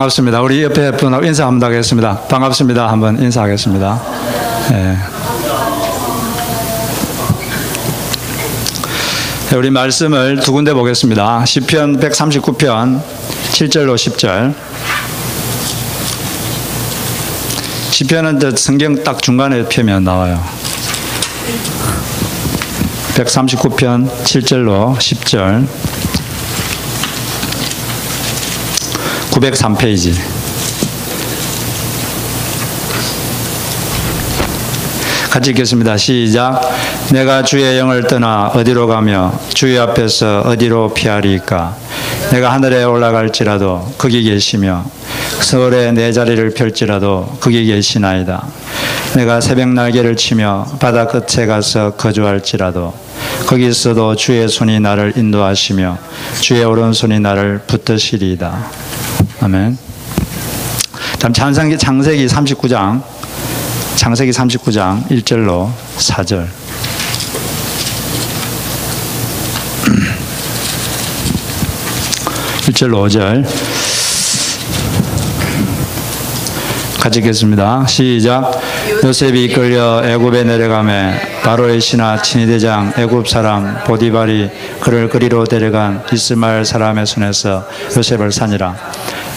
반갑습니다. 우리 옆에 분하고 인사 한번 하겠습니다. 반갑습니다. 한번 인사하겠습니다. 네. 우리 말씀을 두 군데 보겠습니다. 시편 139편 7절로 10절. 시편은 성경 딱 중간에 펴면 나와요. 139편 7절로 10절. 903페이지. 같이 읽겠습니다. 시작. 내가 주의 영을 떠나 어디로 가며 주의 앞에서 어디로 피하리까? 내가 하늘에 올라갈지라도 거기 계시며 서울에 내 자리를 펼지라도 거기 계시나이다. 내가 새벽 날개를 치며 바다 끝에 가서 거주할지라도 거기서도 주의 손이 나를 인도하시며 주의 오른손이 나를 붙드시리이다. 아멘. 다음 창세기 39장 1절로 4절. (1절로 5절) 같이 읽겠습니다. 시작. 요셉이 이끌려 애굽에 내려가매 바로의 신하 친위대장 애굽 사람 보디발이 그를 그리로 데려간 이스마엘 사람의 손에서 요셉을 산이라.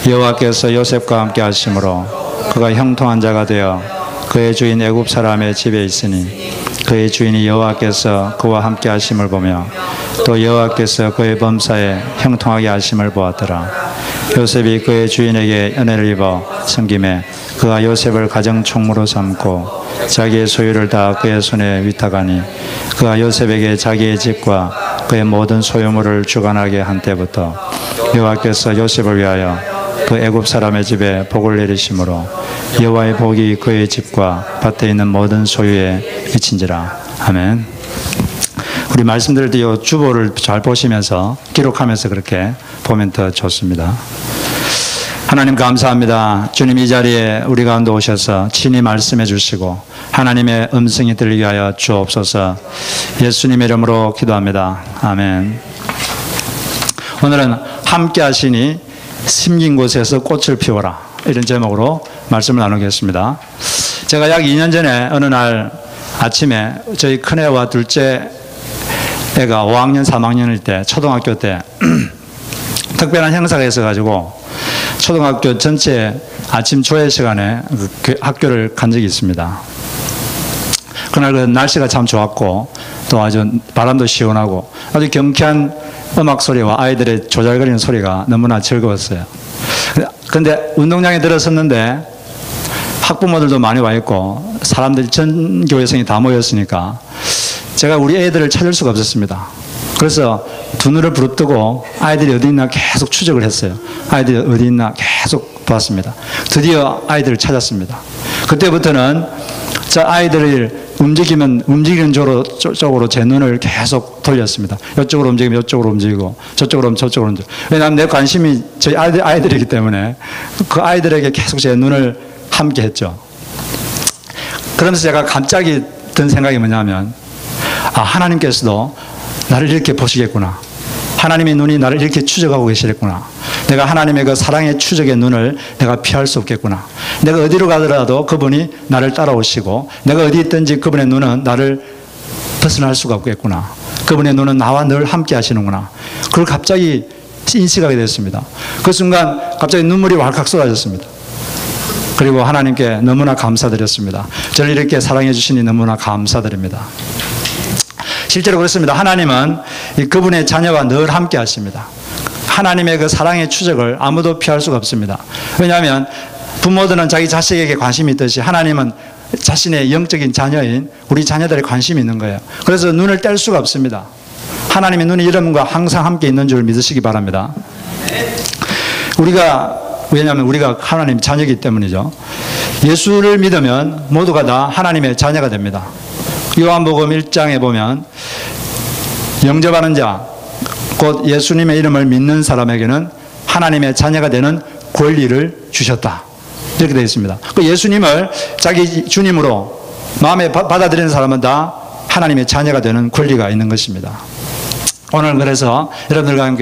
여호와께서 요셉과 함께 하심으로 그가 형통한 자가 되어 그의 주인 애굽 사람의 집에 있으니 그의 주인이 여호와께서 그와 함께 하심을 보며 또 여호와께서 그의 범사에 형통하게 하심을 보았더라. 요셉이 그의 주인에게 은혜를 입어 섬김에 그가 요셉을 가정 총무로 삼고 자기의 소유를 다 그의 손에 위탁하니 그가 요셉에게 자기의 집과 그의 모든 소유물을 주관하게 한 때부터 여호와께서 요셉을 위하여 그 애굽 사람의 집에 복을 내리심으로 여호와의 복이 그의 집과 밭에 있는 모든 소유에 미친지라. 아멘. 우리 말씀드릴 때 이 주보를 잘 보시면서 기록하면서 그렇게 보면 더 좋습니다. 하나님 감사합니다. 주님 이 자리에 우리 가운데 오셔서 친히 말씀해 주시고 하나님의 음성이 들리게 하여 주옵소서. 예수님의 이름으로 기도합니다. 아멘. 오늘은 함께 하시니 심긴 곳에서 꽃을 피워라, 이런 제목으로 말씀을 나누겠습니다. 제가 약 2년 전에 어느 날 아침에 저희 큰애와 둘째 애가 5학년 3학년일 때, 초등학교 때 특별한 행사가 있어가지고 초등학교 전체 아침 조회 시간에 학교를 간 적이 있습니다. 그날 그 날씨가 참 좋았고 또 아주 바람도 시원하고 아주 경쾌한 음악 소리와 아이들의 조잘거리는 소리가 너무나 즐거웠어요. 그런데 운동장에 들어섰는데 학부모들도 많이 와 있고 사람들이 전 교회생이 다 모였으니까 제가 우리 애들을 찾을 수가 없었습니다. 그래서 두 눈을 부릅뜨고 아이들이 어디 있나 계속 추적을 했어요. 아이들이 어디 있나 계속 봤습니다. 드디어 아이들을 찾았습니다. 그때부터는 저 아이들을 움직이는 쪽으로 제 눈을 계속 돌렸습니다. 이쪽으로 움직이면 이쪽으로 움직이고 저쪽으로 오면 저쪽으로 움직이고. 왜냐하면 내 관심이 저희 아이들이기 때문에 그 아이들에게 계속 제 눈을 함께 했죠. 그러면서 제가 갑자기 든 생각이 뭐냐면, 하나님께서도 나를 이렇게 보시겠구나. 하나님의 눈이 나를 이렇게 추적하고 계시겠구나. 내가 하나님의 그 사랑의 추적의 눈을 내가 피할 수 없겠구나. 내가 어디로 가더라도 그분이 나를 따라오시고 내가 어디 있든지 그분의 눈은 나를 벗어날 수가 없겠구나. 그분의 눈은 나와 늘 함께 하시는구나. 그걸 갑자기 인식하게 됐습니다. 그 순간 갑자기 눈물이 왈칵 쏟아졌습니다. 그리고 하나님께 너무나 감사드렸습니다. 저를 이렇게 사랑해 주시니 너무나 감사드립니다. 실제로 그렇습니다. 하나님은 그분의 자녀와 늘 함께 하십니다. 하나님의 그 사랑의 추적을 아무도 피할 수가 없습니다. 왜냐하면 부모들은 자기 자식에게 관심이 있듯이 하나님은 자신의 영적인 자녀인 우리 자녀들에 관심이 있는 거예요. 그래서 눈을 뗄 수가 없습니다. 하나님의 눈이 여러분과 항상 함께 있는 줄 믿으시기 바랍니다. 왜냐하면 우리가 하나님 자녀이기 때문이죠. 예수를 믿으면 모두가 다 하나님의 자녀가 됩니다. 요한복음 1장에 보면 영접하는 자, 곧 예수님의 이름을 믿는 사람에게는 하나님의 자녀가 되는 권리를 주셨다, 이렇게 되어 있습니다. 그 예수님을 자기 주님으로 마음에 받아들이는 사람은 다 하나님의 자녀가 되는 권리가 있는 것입니다. 오늘 그래서 여러분들과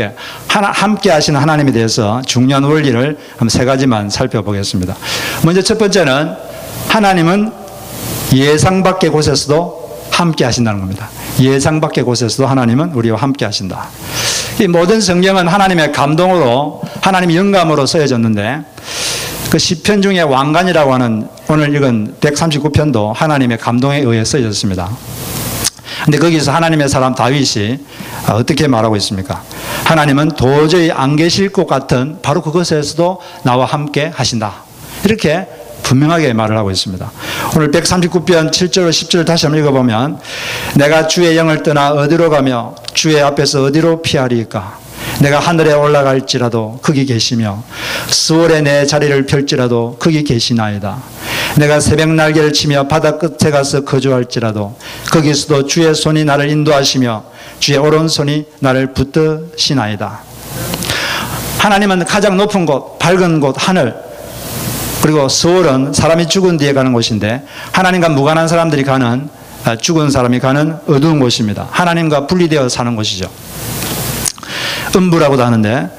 함께 하시는 하나님에 대해서 중요한 원리를 한 세 가지만 살펴보겠습니다. 먼저 첫 번째는 하나님은 예상 밖의 곳에서도 함께 하신다는 겁니다. 예상 밖의 곳에서도 하나님은 우리와 함께 하신다. 이 모든 성경은 하나님의 감동으로, 하나님의 영감으로 쓰여졌는데, 그 시편 중에 왕관이라고 하는 오늘 읽은 139편도 하나님의 감동에 의해 쓰여졌습니다. 근데 거기서 하나님의 사람 다윗이 어떻게 말하고 있습니까? 하나님은 도저히 안 계실 것 같은 바로 그것에서도 나와 함께 하신다. 이렇게 분명하게 말을 하고 있습니다. 오늘 139편 7절 10절 다시 한번 읽어보면, 내가 주의 영을 떠나 어디로 가며 주의 앞에서 어디로 피하리까? 내가 하늘에 올라갈지라도 거기 계시며 수월에 내 자리를 펼지라도 거기 계시나이다. 내가 새벽 날개를 치며 바다 끝에 가서 거주할지라도 거기서도 주의 손이 나를 인도하시며 주의 오른손이 나를 붙드시나이다. 하나님은 가장 높은 곳, 밝은 곳, 하늘, 그리고 수월은 사람이 죽은 뒤에 가는 곳인데, 하나님과 무관한 사람들이 가는, 죽은 사람이 가는 어두운 곳입니다. 하나님과 분리되어 사는 곳이죠. 음부라고도 하는데,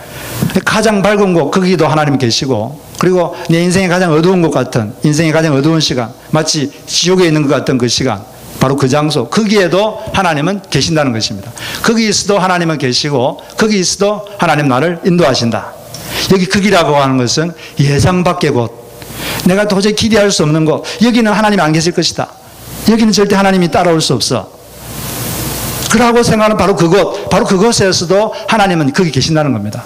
가장 밝은 곳, 거기도 하나님 계시고, 그리고 내 인생이 가장 어두운 것 같은, 인생이 가장 어두운 시간, 마치 지옥에 있는 것 같은 그 시간, 바로 그 장소, 거기에도 하나님은 계신다는 것입니다. 거기 있어도 하나님은 계시고, 거기 있어도 하나님 나를 인도하신다. 여기 거기라고 하는 것은 예상 밖의 곳, 내가 도저히 기대할 수 없는 곳, 여기는 하나님이 안 계실 것이다. 여기는 절대 하나님이 따라올 수 없어. 그러고 생각하는 바로 그곳, 바로 그곳에서도 하나님은 거기 계신다는 겁니다.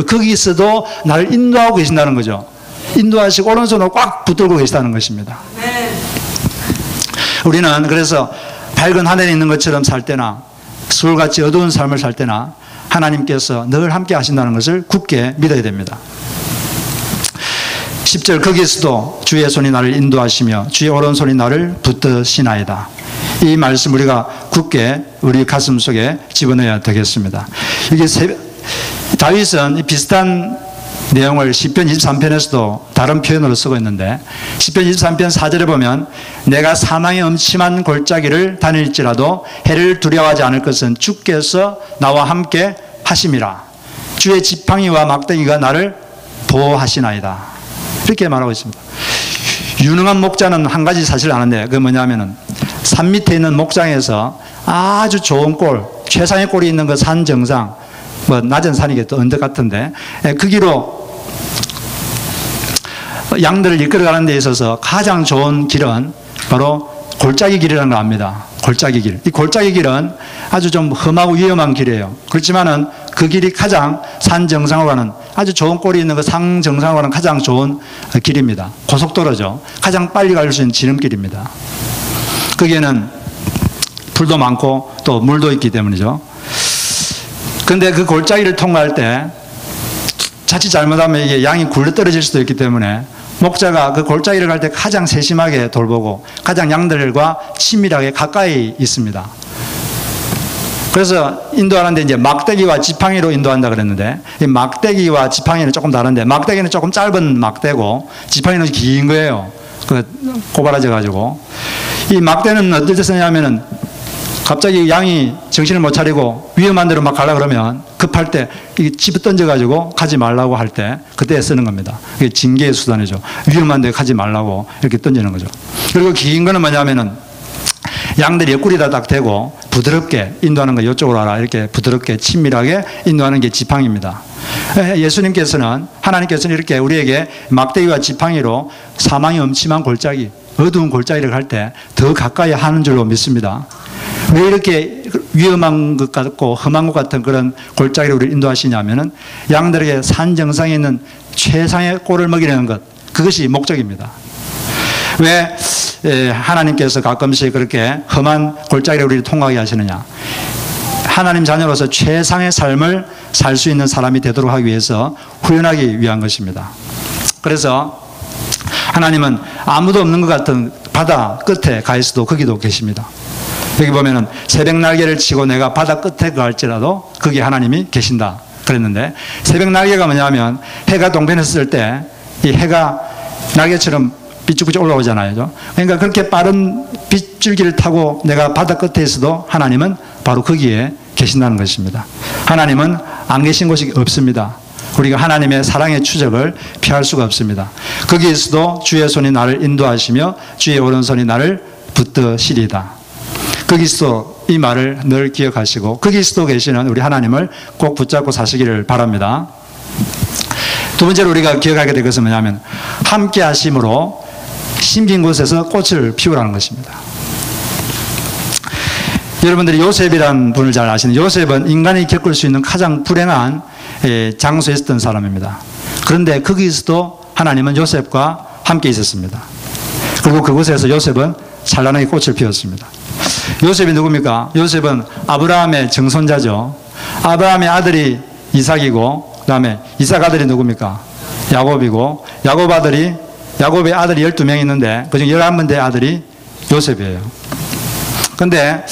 거기 있어도 나를 인도하고 계신다는 거죠. 인도하시고 오른손으로 꽉 붙들고 계시다는 것입니다. 우리는 그래서 밝은 하늘에 있는 것처럼 살 때나 수월같이 어두운 삶을 살 때나 하나님께서 늘 함께 하신다는 것을 굳게 믿어야 됩니다. 10절, 거기에서도 주의 손이 나를 인도하시며 주의 오른손이 나를 붙드시나이다. 이 말씀 우리가 굳게 우리 가슴 속에 집어넣어야 되겠습니다. 이게 다윗은 비슷한 내용을 시편 23편에서도 다른 표현으로 쓰고 있는데, 시편 23편 4절에 보면, 내가 사망의 음침한 골짜기를 다닐지라도 해를 두려워하지 않을 것은 주께서 나와 함께 하심이라. 주의 지팡이와 막대기가 나를 보호하시나이다. 이렇게 말하고 있습니다. 유능한 목자는 한 가지 사실 아는데, 그게 뭐냐면은 산 밑에 있는 목장에서 아주 좋은 꼴, 최상의 꼴이 있는 그 산 정상, 뭐 낮은 산이겠죠, 언덕 같은데, 그 길로 양들을 이끌어가는 데 있어서 가장 좋은 길은 바로 골짜기 길이라는 걸 압니다. 골짜기 길. 이 골짜기 길은 아주 좀 험하고 위험한 길이에요. 그렇지만은 그 길이 가장 산 정상으로 가는, 아주 좋은 꼴이 있는 그 산 정상으로 가는 가장 좋은 길입니다. 고속도로죠. 가장 빨리 갈 수 있는 지름길입니다. 거기에는 풀도 많고 또 물도 있기 때문이죠. 그런데 그 골짜기를 통과할 때 자칫 잘못하면 이게 양이 굴러 떨어질 수도 있기 때문에 목자가 그 골짜기를 갈 때 가장 세심하게 돌보고 가장 양들과 친밀하게 가까이 있습니다. 그래서 인도하는데 이제 막대기와 지팡이로 인도한다 그랬는데, 이 막대기와 지팡이는 조금 다른데, 막대기는 조금 짧은 막대고 지팡이는 긴 거예요. 그 고발라져 가지고. 이 막대는 어떨 때 쓰냐면은 갑자기 양이 정신을 못 차리고 위험한 데로 막 가려고 그러면, 급할 때 이게 집어 던져가지고 가지 말라고 할 때 그때 쓰는 겁니다. 이게 징계의 수단이죠. 위험한 데 가지 말라고 이렇게 던지는 거죠. 그리고 긴 거는 뭐냐면은 양들이 옆구리에다 딱 대고 부드럽게 인도하는 거, 이쪽으로 와라, 이렇게 부드럽게 친밀하게 인도하는 게 지팡이입니다. 예수님께서는, 하나님께서는 이렇게 우리에게 막대기와 지팡이로 사망의 음침한 골짜기, 어두운 골짜기를 갈 때 더 가까이 하는 줄로 믿습니다. 왜 이렇게 위험한 것 같고 험한 것 같은 그런 골짜기를 우리를 인도하시냐면은 양들에게 산 정상에 있는 최상의 꼴을 먹이려는 것, 그것이 목적입니다. 왜 하나님께서 가끔씩 그렇게 험한 골짜기를 우리를 통과하게 하시느냐? 하나님 자녀로서 최상의 삶을 살 수 있는 사람이 되도록 하기 위해서 훈련하기 위한 것입니다. 그래서 하나님은 아무도 없는 것 같은 바다 끝에 가 있어도 거기도 계십니다. 여기 보면은 새벽 날개를 치고 내가 바다 끝에 갈지라도 거기 하나님이 계신다 그랬는데, 새벽 날개가 뭐냐면 해가 동편했을 때 이 해가 날개처럼 빗줄기쭉 올라오잖아요. 그러니까 그렇게 빠른 빗줄기를 타고 내가 바다 끝에 있어도 하나님은 바로 거기에 계신다는 것입니다. 하나님은 안 계신 곳이 없습니다. 우리가 하나님의 사랑의 추적을 피할 수가 없습니다. 거기에서도 주의 손이 나를 인도하시며 주의 오른손이 나를 붙드시리다. 거기서도 이 말을 늘 기억하시고 거기서도 계시는 우리 하나님을 꼭 붙잡고 사시기를 바랍니다. 두 번째로 우리가 기억하게 될 것은 뭐냐면 함께 하심으로 심긴 곳에서 꽃을 피우라는 것입니다. 여러분들이 요셉이라는 분을 잘 아시는 요셉은 인간이 겪을 수 있는 가장 불행한 장소에 있었던 사람입니다. 그런데 거기서도 하나님은 요셉과 함께 있었습니다. 그리고 그곳에서 요셉은 찬란하게 꽃을 피웠습니다. 요셉이 누굽니까? 요셉은 아브라함의 증손자죠. 아브라함의 아들이 이삭이고 그 다음에 이삭 아들이 누굽니까? 야곱이고 야곱의 아들이 12명 있는데 그중 11번째 아들이 요셉이에요. 그런데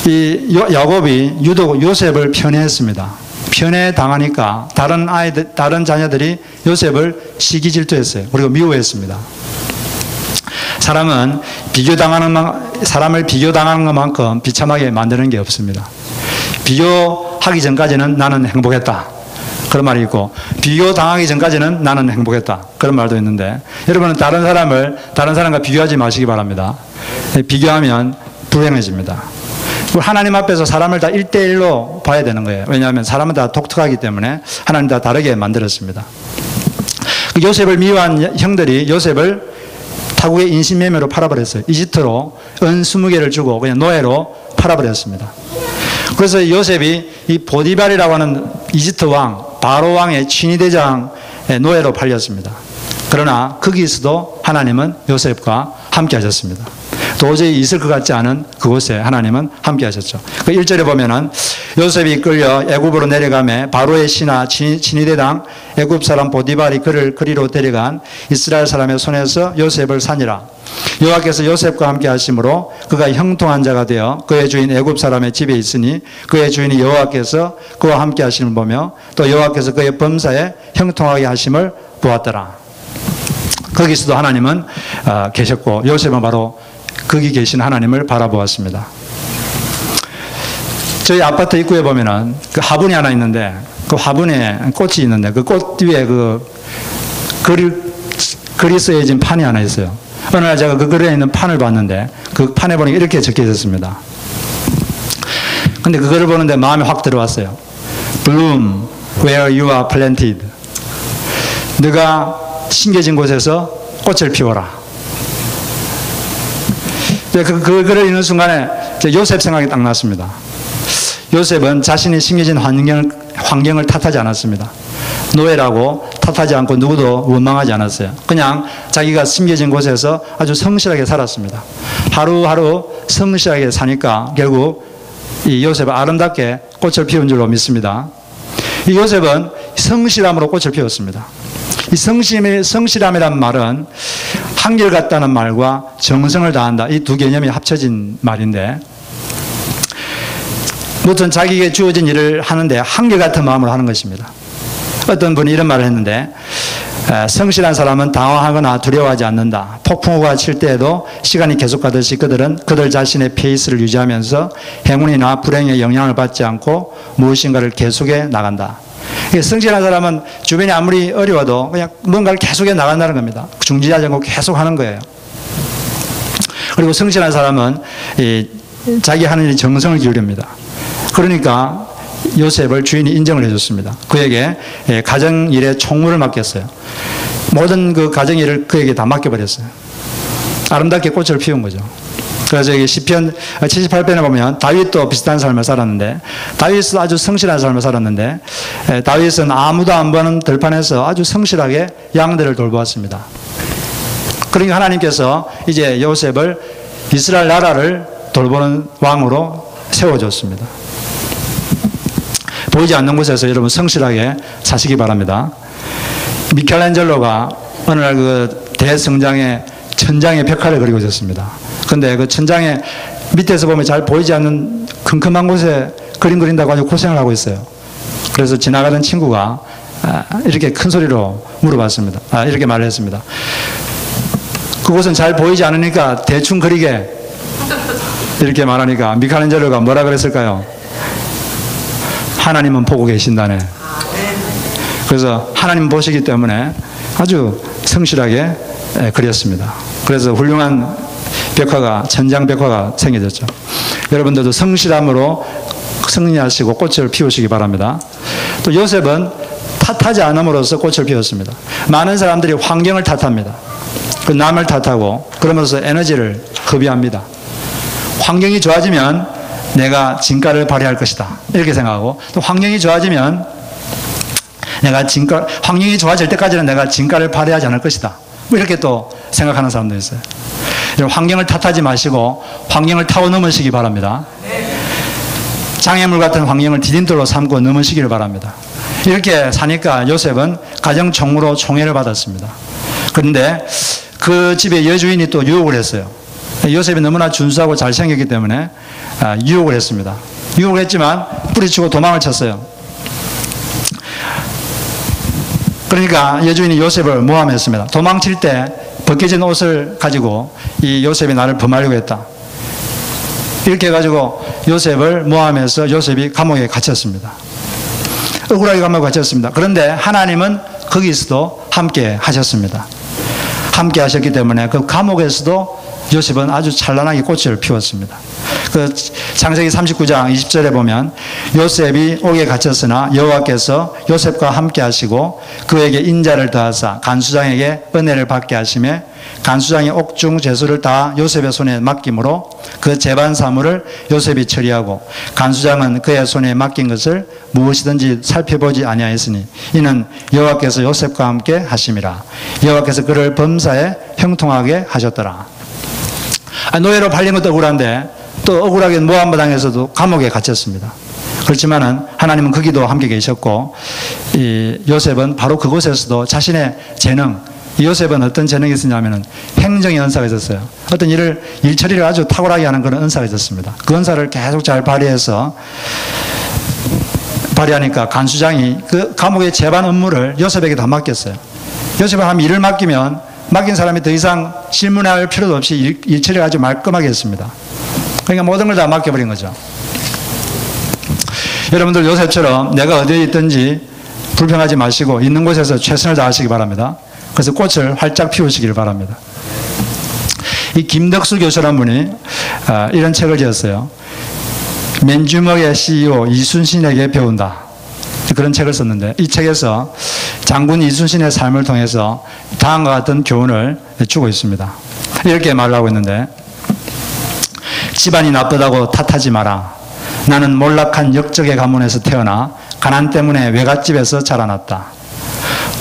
이 야곱이 유독 요셉을 편애했습니다. 편애당하니까 다른 자녀들이 요셉을 시기 질투했어요. 그리고 미워했습니다. 사람을 비교당하는 것만큼 비참하게 만드는 게 없습니다. 비교하기 전까지는 나는 행복했다. 그런 말이 있고 비교당하기 전까지는 나는 행복했다. 그런 말도 있는데 여러분은 다른 사람과 비교하지 마시기 바랍니다. 비교하면 불행해집니다. 하나님 앞에서 사람을 다 1대1로 봐야 되는 거예요. 왜냐하면 사람은 다 독특하기 때문에 하나님 다 다르게 만들었습니다. 요셉을 미워한 형들이 요셉을 타국의 인신매매로 팔아버렸어요. 이집트로 은 20개를 주고 그냥 노예로 팔아버렸습니다. 그래서 요셉이 이 보디발이라고 하는 이집트 왕, 바로 왕의 친위대장의 노예로 팔렸습니다. 그러나 거기서도 하나님은 요셉과 함께 하셨습니다. 도저히 있을 것 같지 않은 그곳에 하나님은 함께 하셨죠. 그 1절에 보면은 요셉이 끌려 애굽으로 내려가매 바로의 신하 친위대장 애굽 사람 보디발이 그를 그리로 데려간 이스라엘 사람의 손에서 요셉을 산이라. 여호와께서 요셉과 함께 하심으로 그가 형통한 자가 되어 그의 주인 애굽 사람의 집에 있으니 그의 주인이 여호와께서 그와 함께 하심을 보며 또 여호와께서 그의 범사에 형통하게 하심을 보았더라. 거기서도 하나님은 계셨고 요셉은 바로 거기 계신 하나님을 바라보았습니다. 저희 아파트 입구에 보면은 그 화분이 하나 있는데 그 화분에 꽃이 있는데 그 꽃 위에 그 글이 쓰여진 판이 하나 있어요. 어느 날 제가 그 글에 있는 판을 봤는데 그 판에 보니까 이렇게 적혀 있었습니다. 근데 그거를 보는데 마음에 확 들어왔어요. Bloom where you are planted. 네가 심겨진 곳에서 꽃을 피워라. 그 글을 읽는 순간에 요셉 생각이 딱 났습니다. 요셉은 자신이 심겨진 환경을 탓하지 않았습니다. 노예라고 탓하지 않고 누구도 원망하지 않았어요. 그냥 자기가 심겨진 곳에서 아주 성실하게 살았습니다. 하루하루 성실하게 사니까 결국 이 요셉은 아름답게 꽃을 피운 줄로 믿습니다. 이 요셉은 성실함으로 꽃을 피웠습니다. 이 성실함이란 말은 한결같다는 말과 정성을 다한다. 이 두 개념이 합쳐진 말인데 무튼 자기에게 주어진 일을 하는데 한결같은 마음으로 하는 것입니다. 어떤 분이 이런 말을 했는데 성실한 사람은 당황하거나 두려워하지 않는다. 폭풍우가 칠 때에도 시간이 계속 가듯이 그들은 그들 자신의 페이스를 유지하면서 행운이나 불행의 영향을 받지 않고 무엇인가를 계속해 나간다. 성실한 사람은 주변이 아무리 어려워도 그냥 뭔가를 계속해 나간다는 겁니다. 중지하지 않고 계속 하는 거예요. 그리고 성실한 사람은 자기 하는 일에 정성을 기울입니다. 그러니까 요셉을 주인이 인정을 해줬습니다. 그에게 가정일에 총무를 맡겼어요. 모든 그 가정일을 그에게 다 맡겨버렸어요. 아름답게 꽃을 피운 거죠. 그래서 여기 시편 78편에 보면 다윗도 비슷한 삶을 살았는데 다윗은 아주 성실한 삶을 살았는데 다윗은 아무도 안 보는 들판에서 아주 성실하게 양들을 돌보았습니다. 그러니까 하나님께서 이제 요셉을 이스라엘 나라를 돌보는 왕으로 세워줬습니다. 보이지 않는 곳에서 여러분 성실하게 사시기 바랍니다. 미켈란젤로가 어느 날 그 대성장의 천장에 벽화를 그리고 있었습니다. 근데 그 천장에 밑에서 보면 잘 보이지 않는 컴컴한 곳에 그림 그린다고 아주 고생을 하고 있어요. 그래서 지나가던 친구가 이렇게 큰 소리로 물어봤습니다. 이렇게 말을 했습니다. 그곳은 잘 보이지 않으니까 대충 그리게 이렇게 말하니까 미켈란젤로가 뭐라 그랬을까요? 하나님은 보고 계신다네. 그래서 하나님 보시기 때문에 아주 성실하게 그렸습니다. 그래서 훌륭한 벽화가, 천장 벽화가 생겨졌죠. 여러분들도 성실함으로 승리하시고 꽃을 피우시기 바랍니다. 또 요셉은 탓하지 않음으로써 꽃을 피웠습니다. 많은 사람들이 환경을 탓합니다. 그 남을 탓하고 그러면서 에너지를 급유합니다. 환경이 좋아지면 내가 진가를 발휘할 것이다, 이렇게 생각하고, 또 환경이 좋아지면 환경이 좋아질 때까지는 내가 진가를 발휘하지 않을 것이다, 뭐 이렇게 또 생각하는 사람도 있어요. 환경을 탓하지 마시고 환경을 타고 넘으시기 바랍니다. 장애물 같은 환경을 디딤돌로 삼고 넘으시기를 바랍니다. 이렇게 사니까 요셉은 가정총무로 총애를 받았습니다. 그런데 그 집의 여주인이 또 유혹을 했어요. 요셉이 너무나 준수하고 잘생겼기 때문에 유혹을 했습니다. 유혹을 했지만 뿌리치고 도망을 쳤어요. 그러니까 여주인이 요셉을 모함했습니다. 도망칠 때 벗겨진 옷을 가지고 이 요셉이 나를 범하려고 했다, 이렇게 해가지고 요셉을 모함해서 요셉이 감옥에 갇혔습니다. 억울하게 감옥에 갇혔습니다. 그런데 하나님은 거기서도 함께 하셨습니다. 함께 하셨기 때문에 그 감옥에서도 요셉은 아주 찬란하게 꽃을 피웠습니다. 그 창세기 39장 20절에 보면 요셉이 옥에 갇혔으나 여호와께서 요셉과 함께 하시고 그에게 인자를 더하사 간수장에게 은혜를 받게 하시매 간수장의 옥중 죄수를 다 요셉의 손에 맡김으로 그 재반 사물을 요셉이 처리하고 간수장은 그의 손에 맡긴 것을 무엇이든지 살펴보지 아니하였으니 이는 여호와께서 요셉과 함께 하심이라. 여호와께서 그를 범사에 형통하게 하셨더라. 노예로 팔린 것도 억울한데 또 억울하게 모함당해서도 감옥에 갇혔습니다. 그렇지만은 하나님은 거기도 함께 계셨고, 이 요셉은 바로 그곳에서도 자신의 재능, 요셉은 어떤 재능이 있었냐면은 행정의 은사가 있었어요. 어떤 일 처리를 아주 탁월하게 하는 그런 은사가 있었습니다. 그 은사를 계속 잘 발휘하니까 간수장이 그 감옥의 재반 업무를 요셉에게 다 맡겼어요. 요셉은 한 일을 맡긴 사람이 더 이상 질문할 필요도 없이 일 처리를 아주 말끔하게 했습니다. 그러니까 모든 걸 다 맡겨버린 거죠. 여러분들 요셉처럼 내가 어디에 있든지 불평하지 마시고 있는 곳에서 최선을 다하시기 바랍니다. 그래서 꽃을 활짝 피우시길 바랍니다. 이 김덕수 교수라는 분이 이런 책을 지었어요. 맨주먹의 CEO 이순신에게 배운다, 그런 책을 썼는데, 이 책에서 장군 이순신의 삶을 통해서 다음과 같은 교훈을 주고 있습니다. 이렇게 말을 하고 있는데, 집안이 나쁘다고 탓하지 마라. 나는 몰락한 역적의 가문에서 태어나 가난 때문에 외갓집에서 자라났다.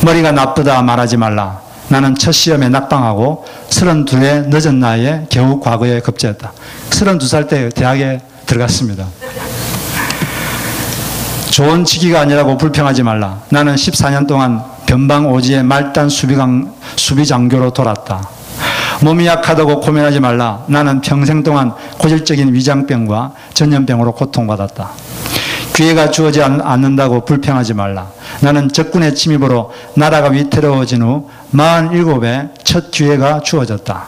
머리가 나쁘다 말하지 말라. 나는 첫 시험에 낙방하고 32의 늦은 나이에 겨우 과거에 급제했다. 32살 때 대학에 들어갔습니다. 좋은 치기가 아니라고 불평하지 말라. 나는 14년 동안 변방오지의 말단 수비장교로 돌았다. 몸이 약하다고 고민하지 말라. 나는 평생 동안 고질적인 위장병과 전염병으로 고통받았다. 기회가 주어지지 않는다고 불평하지 말라. 나는 적군의 침입으로 나라가 위태로워진 후 47에 첫 기회가 주어졌다.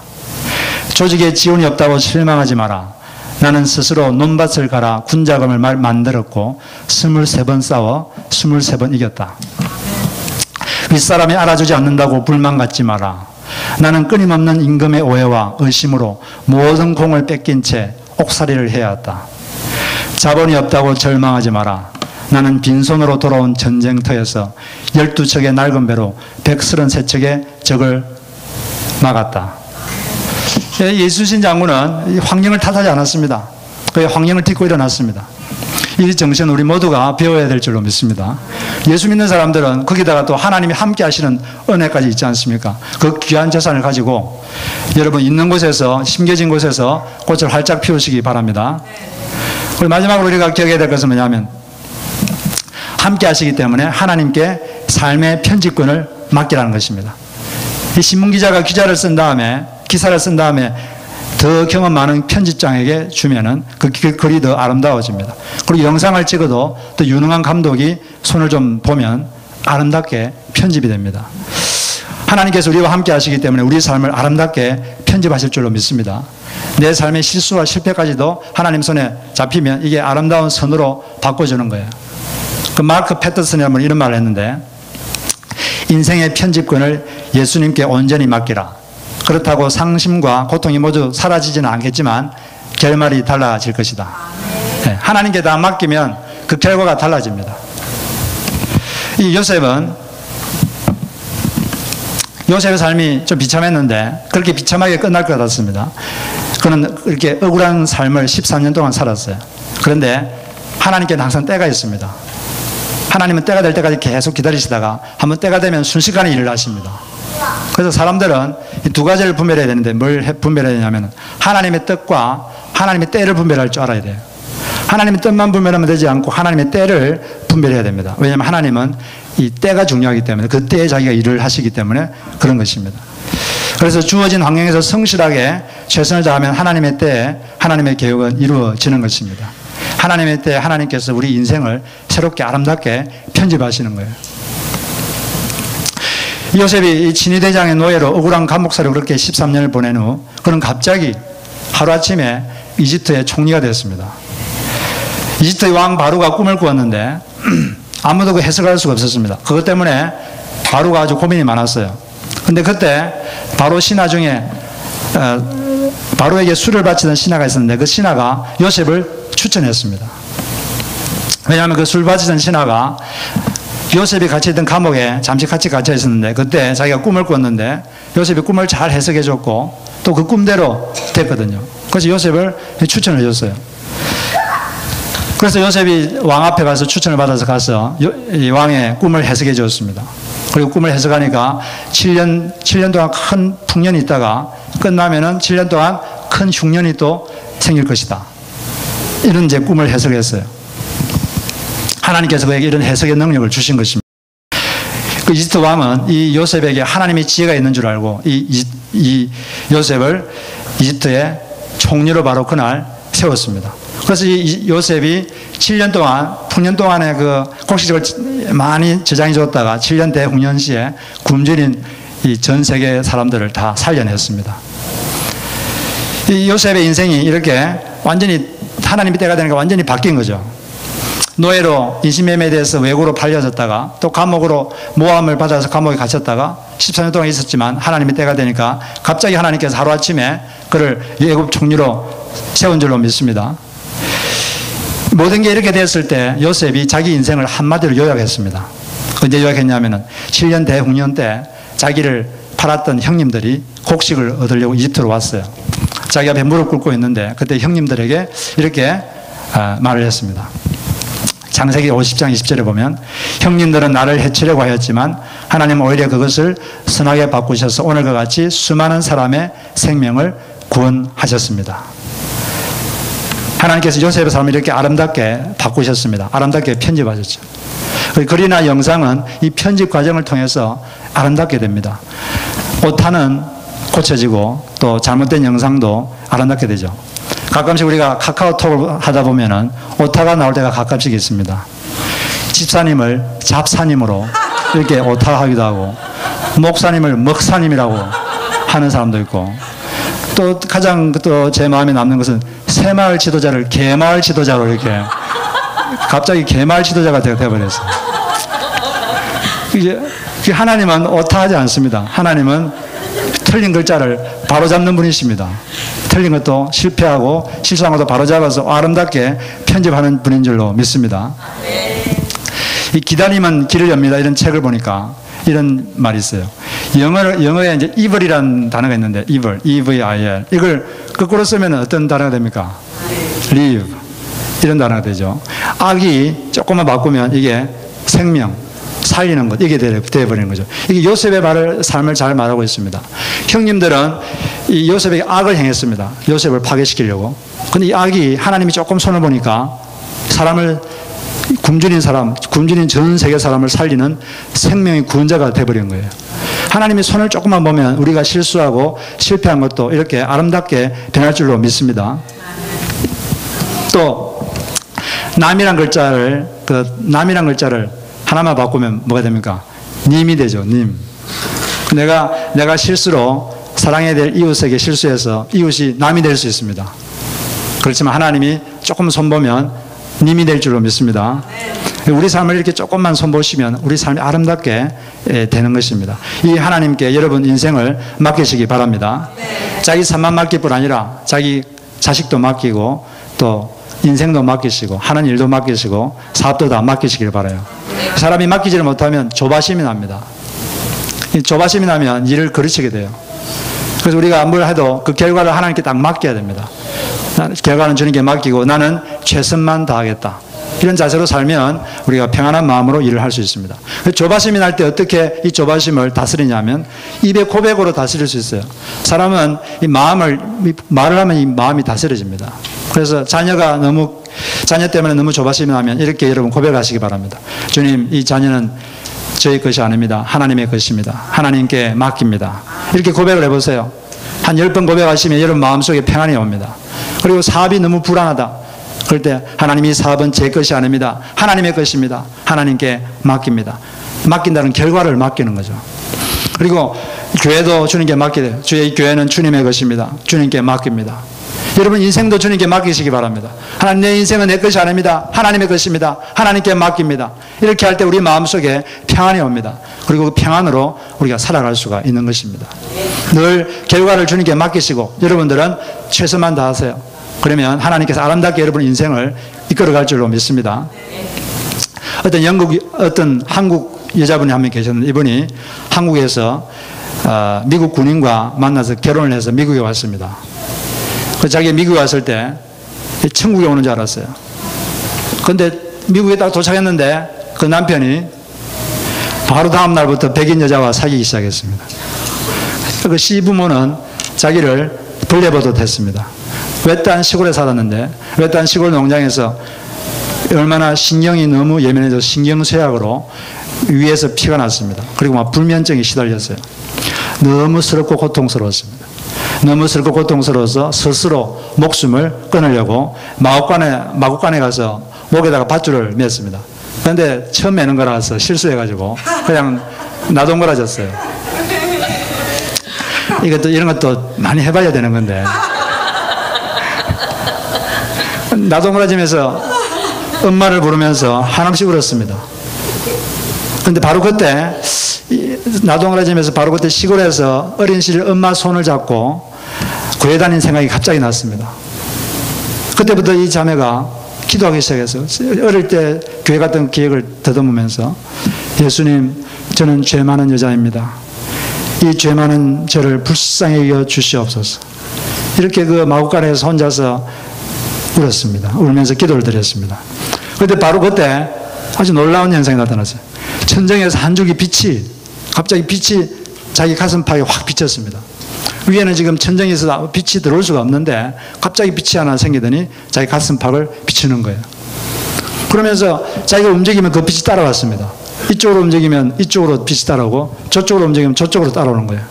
조직에 지원이 없다고 실망하지 마라. 나는 스스로 논밭을 갈아 군자금을 만들었고 23번 싸워 23번 이겼다. 윗사람이 알아주지 않는다고 불만 갖지 마라. 나는 끊임없는 임금의 오해와 의심으로 모든 공을 뺏긴 채 옥살이를 해야 했다. 자본이 없다고 절망하지 마라. 나는 빈손으로 돌아온 전쟁터에서 12척의 낡은 배로 133척의 적을 막았다. 이순신 장군은 환경을 탓하지 않았습니다. 그의 환경을 딛고 일어났습니다. 이 정신 우리 모두가 배워야 될 줄로 믿습니다. 예수 믿는 사람들은 거기다가 또 하나님이 함께 하시는 은혜까지 있지 않습니까? 그 귀한 재산을 가지고 여러분 있는 곳에서, 심겨진 곳에서 꽃을 활짝 피우시기 바랍니다. 그리고 마지막으로 우리가 기억해야 될 것은 뭐냐면, 함께 하시기 때문에 하나님께 삶의 편집권을 맡기라는 것입니다. 이 신문기자가 기사를 쓴 다음에 더 경험 많은 편집장에게 주면은 그 글이 더 아름다워집니다. 그리고 영상을 찍어도 또 유능한 감독이 손을 좀 보면 아름답게 편집이 됩니다. 하나님께서 우리와 함께 하시기 때문에 우리 삶을 아름답게 편집하실 줄로 믿습니다. 내 삶의 실수와 실패까지도 하나님 손에 잡히면 이게 아름다운 선으로 바꿔주는 거예요. 그 마크 패터슨이라는 분이 이런 말을 했는데, 인생의 편집권을 예수님께 온전히 맡기라. 그렇다고 상심과 고통이 모두 사라지지는 않겠지만 결말이 달라질 것이다. 네, 하나님께 다 맡기면 그 결과가 달라집니다. 이 요셉의 삶이 좀 비참했는데 그렇게 비참하게 끝날 것 같았습니다. 그는 이렇게 억울한 삶을 13년 동안 살았어요. 그런데 하나님께는 항상 때가 있습니다. 하나님은 때가 될 때까지 계속 기다리시다가 한번 때가 되면 순식간에 일을 하십니다. 그래서 사람들은 이 두 가지를 분별해야 되는데 뭘 분별해야 되냐면 하나님의 뜻과 하나님의 때를 분별할 줄 알아야 돼요. 하나님의 뜻만 분별하면 되지 않고 하나님의 때를 분별해야 됩니다. 왜냐하면 하나님은 이 때가 중요하기 때문에 그 때에 자기가 일을 하시기 때문에 그런 것입니다. 그래서 주어진 환경에서 성실하게 최선을 다하면 하나님의 때에 하나님의 계획은 이루어지는 것입니다. 하나님의 때에 하나님께서 우리 인생을 새롭게 아름답게 편집하시는 거예요. 요셉이 이 친위대장의 노예로 억울한 감옥살이로 그렇게 13년을 보낸 후 그는 갑자기 하루아침에 이집트의 총리가 되었습니다. 이집트의 왕 바로가 꿈을 꾸었는데 아무도 그 해석할 수가 없었습니다. 그것 때문에 바로가 아주 고민이 많았어요. 근데 그때 바로 신하 중에 바로에게 술을 바치던 신하가 있었는데 그 신하가 요셉을 추천했습니다. 왜냐하면 그 술 바치던 신하가 요셉이 같이 있던 감옥에 잠시 같이 갇혀 있었는데 그때 자기가 꿈을 꿨는데 요셉이 꿈을 잘 해석해 줬고 또 그 꿈대로 됐거든요. 그래서 요셉을 추천을 해줬어요. 그래서 요셉이 왕 앞에 가서 추천을 받아서 가서 이 왕의 꿈을 해석해 줬습니다. 그리고 꿈을 해석하니까 7년 동안 큰 풍년이 있다가 끝나면은 7년 동안 큰 흉년이 또 생길 것이다. 이런 이제 꿈을 해석했어요. 하나님께서 그에게 이런 해석의 능력을 주신 것입니다. 그 이집트 왕은 이 요셉에게 하나님의 지혜가 있는 줄 알고 이 요셉을 이집트의 총리로 바로 그날 세웠습니다. 그래서 이 요셉이 7년 동안, 풍년 동안에 그 곡식을 많이 저장해 줬다가 7년 대홍년시에 굶주린 이 전 세계 사람들을 다 살려냈습니다. 이 요셉의 인생이 이렇게 완전히 하나님의 때가 되니까 완전히 바뀐 거죠. 노예로 인신매매에 대해서 외국으로 팔려졌다가 또 감옥으로 모함을 받아서 감옥에 갇혔다가 14년 동안 있었지만 하나님의 때가 되니까 갑자기 하나님께서 하루아침에 그를 애굽 총리로 세운 줄로 믿습니다. 모든 게 이렇게 됐을 때 요셉이 자기 인생을 한마디로 요약했습니다. 언제 요약했냐면은 7년 대홍년 때 자기를 팔았던 형님들이 곡식을 얻으려고 이집트로 왔어요. 자기 앞에 무릎 꿇고 있는데 그때 형님들에게 이렇게 말을 했습니다. 창세기 50장 20절에 보면 형님들은 나를 해치려고 하였지만 하나님은 오히려 그것을 선하게 바꾸셔서 오늘과 같이 수많은 사람의 생명을 구원하셨습니다. 하나님께서 요셉의 삶을 이렇게 아름답게 바꾸셨습니다. 아름답게 편집하셨죠. 글이나 영상은 이 편집 과정을 통해서 아름답게 됩니다. 오타는 고쳐지고 또 잘못된 영상도 아름답게 되죠. 가끔씩 우리가 카카오톡을 하다 보면은 오타가 나올 때가 가끔씩 있습니다. 집사님을 잡사님으로 이렇게 오타하기도 하고 목사님을 먹사님이라고 하는 사람도 있고 또 가장 또 제 마음에 남는 것은 새마을 지도자를 개마을 지도자로 이렇게 갑자기 개마을 지도자가 되어버렸어요. 이제 하나님은 오타하지 않습니다. 하나님은 틀린 글자를 바로잡는 분이십니다. 틀린 것도 실패하고 실수한 것도 바로잡아서 아름답게 편집하는 분인 줄로 믿습니다. 이 기다림은 길을 엽니다. 이런 책을 보니까 이런 말이 있어요. 영어에 이제 evil이라는 단어가 있는데 evil, E-V-I-L 이걸 거꾸로 쓰면 어떤 단어가 됩니까? live 이런 단어가 되죠. 악이 조금만 바꾸면 이게 생명, 살리는 것 이게 되어버리는 거죠. 이게 요셉의 삶을 잘 말하고 있습니다. 형님들은 이 요셉에게 악을 행했습니다. 요셉을 파괴시키려고. 근데 이 악이 하나님이 조금 손을 보니까 사람을 굶주린 전 세계 사람을 살리는 생명의 구원자가 되어버린 거예요. 하나님이 손을 조금만 보면 우리가 실수하고 실패한 것도 이렇게 아름답게 변할 줄로 믿습니다. 또 남이란 글자를 하나만 바꾸면 뭐가 됩니까? 님이 되죠. 님. 내가 실수로 사랑해야 될 이웃에게 실수해서 이웃이 남이 될 수 있습니다. 그렇지만 하나님이 조금 손보면 님이 될 줄로 믿습니다. 우리 삶을 이렇게 조금만 손보시면 우리 삶이 아름답게 되는 것입니다. 이 하나님께 여러분 인생을 맡기시기 바랍니다. 자기 삶만 맡길 뿐 아니라 자기 자식도 맡기고 또 인생도 맡기시고 하는 일도 맡기시고 사업도 다 맡기시길 바라요. 사람이 맡기지를 못하면 조바심이 납니다. 이 조바심이 나면 일을 그르치게 돼요. 그래서 우리가 뭘 해도 그 결과를 하나님께 딱 맡겨야 됩니다. 결과는 주님께 맡기고 나는 최선만 다하겠다. 이런 자세로 살면 우리가 평안한 마음으로 일을 할 수 있습니다. 조바심이 날 때 어떻게 이 조바심을 다스리냐면 입의 고백으로 다스릴 수 있어요. 사람은 이 말을 하면 이 마음이 다스려집니다. 그래서 자녀 때문에 너무 조바심이 나면 이렇게 여러분 고백하시기 바랍니다. 주님, 이 자녀는 저희 것이 아닙니다. 하나님의 것입니다. 하나님께 맡깁니다. 이렇게 고백을 해보세요. 한 10번 고백하시면 여러분 마음속에 평안이 옵니다. 그리고 사업이 너무 불안하다. 그럴 때 하나님, 이 사업은 제 것이 아닙니다. 하나님의 것입니다. 하나님께 맡깁니다. 맡긴다는 결과를 맡기는 거죠. 그리고 교회도 주님께 맡기게 돼요. 주의 교회는 주님의 것입니다. 주님께 맡깁니다. 여러분 인생도 주님께 맡기시기 바랍니다. 하나님, 내 인생은 내 것이 아닙니다. 하나님의 것입니다. 하나님께 맡깁니다. 이렇게 할 때 우리 마음속에 평안이 옵니다. 그리고 그 평안으로 우리가 살아갈 수가 있는 것입니다. 늘 결과를 주님께 맡기시고 여러분들은 최선만 다하세요. 그러면 하나님께서 아름답게 여러분 인생을 이끌어갈 줄로 믿습니다. 어떤 한국 여자분이 한 명 계셨는데 이분이 한국에서 미국 군인과 만나서 결혼을 해서 미국에 왔습니다. 자기 미국에 왔을 때 천국에 오는 줄 알았어요. 그런데 미국에 딱 도착했는데 그 남편이 바로 다음 날부터 백인 여자와 사귀기 시작했습니다. 그 시부모는 자기를 벌레버릇 했습니다. 외딴 시골에 살았는데 외딴 시골 농장에서 얼마나 신경이 너무 예민해져서 신경쇠약으로 위에서 피가 났습니다. 그리고 막 불면증에 시달렸어요. 너무 스럽고 고통스러웠습니다. 너무 스럽고 고통스러워서 스스로 목숨을 끊으려고 마구간에 가서 목에다가 밧줄을 맸습니다. 그런데 처음 매는 거라서 실수해가지고 그냥 나동거라졌어요. 이런 것도 많이 해봐야 되는 건데. 나동거라지면서 엄마를 부르면서 한없이 울었습니다. 그런데 바로 그때 나동거라지면서 바로 그때 시골에서 어린 시절 엄마 손을 잡고 교회 다닌 생각이 갑자기 났습니다. 그때부터 이 자매가 기도하기 시작했어요. 어릴 때 교회 갔던 기억을 더듬으면서 예수님, 저는 죄 많은 여자입니다. 이 죄 많은 저를 불쌍히 여겨 주시옵소서. 이렇게 그 마구간에서 혼자서 울었습니다. 울면서 기도를 드렸습니다. 그런데 바로 그때 아주 놀라운 현상이 나타났어요. 천정에서 한 줄기 빛이 갑자기 자기 가슴팍에 확 비쳤습니다. 위에는 지금 천정에서 빛이 들어올 수가 없는데 갑자기 빛이 하나 생기더니 자기 가슴팍을 비추는 거예요. 그러면서 자기가 움직이면 그 빛이 따라왔습니다. 이쪽으로 움직이면 이쪽으로 빛이 따라오고 저쪽으로 움직이면 저쪽으로 따라오는 거예요.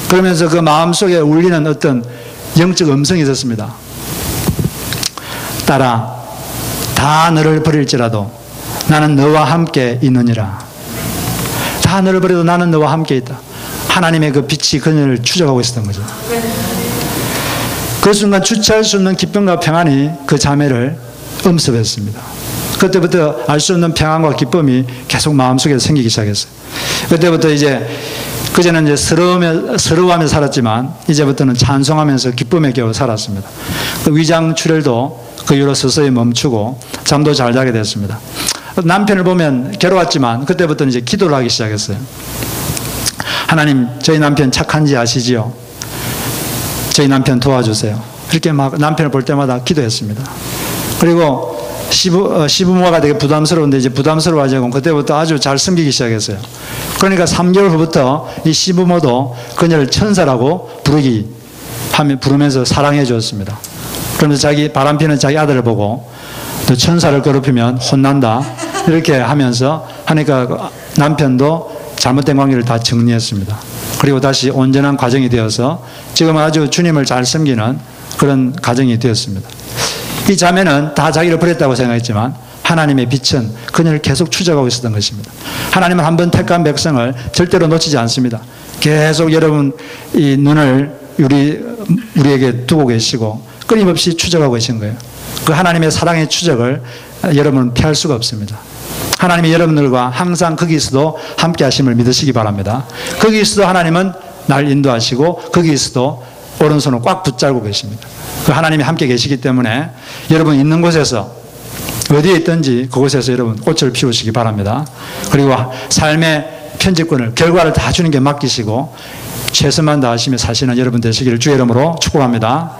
그러면서 그 마음속에 울리는 어떤 영적 음성이 있었습니다. 딸아, 다 너를 버릴지라도 나는 너와 함께 있느니라. 다 너를 버려도 나는 너와 함께 있다. 하나님의 그 빛이 그녀를 추적하고 있었던 거죠. 그 순간 주체할 수 없는 기쁨과 평안이 그 자매를 엄습했습니다. 그때부터 알 수 없는 평안과 기쁨이 계속 마음속에 생기기 시작했어요. 그때부터 이제 그전에는 이제 서러워하며 살았지만 이제부터는 찬송하면서 기쁨의 겨우 살았습니다. 그 위장 출혈도 그 이후로 서서히 멈추고 잠도 잘 자게 됐습니다. 남편을 보면 괴로웠지만 그때부터는 이제 기도를 하기 시작했어요. 하나님, 저희 남편 착한지 아시지요? 저희 남편 도와주세요. 이렇게 막 남편을 볼 때마다 기도했습니다. 그리고 시부모가 되게 부담스러운데 이제 부담스러워하자고 그때부터 아주 잘 섬기기 시작했어요. 그러니까 3개월 후부터 이 시부모도 그녀를 천사라고 부르면서 사랑해 주었습니다. 그러면서 자기 바람피는 자기 아들을 보고 또 천사를 괴롭히면 혼난다 이렇게 하면서 하니까 남편도 잘못된 관계를 다 정리했습니다. 그리고 다시 온전한 가정이 되어서 지금은 아주 주님을 잘 섬기는 그런 가정이 되었습니다. 이 자매는 다 자기를 버렸다고 생각했지만 하나님의 빛은 그녀를 계속 추적하고 있었던 것입니다. 하나님은 한번 택한 백성을 절대로 놓치지 않습니다. 계속 여러분 이 눈을 우리에게 두고 계시고 끊임없이 추적하고 계신 거예요. 그 하나님의 사랑의 추적을 여러분은 피할 수가 없습니다. 하나님이 여러분들과 항상 거기서도 함께 하심을 믿으시기 바랍니다. 거기서도 하나님은 날 인도하시고 거기서도 오른손을 꽉 붙잡고 계십니다. 그 하나님이 함께 계시기 때문에 여러분 있는 곳에서 어디에 있든지 그곳에서 여러분 꽃을 피우시기 바랍니다. 그리고 삶의 편집권을 결과를 다 주는 게 맡기시고 최선만 다하시며 사시는 여러분 되시기를 주의 이름으로 축복합니다.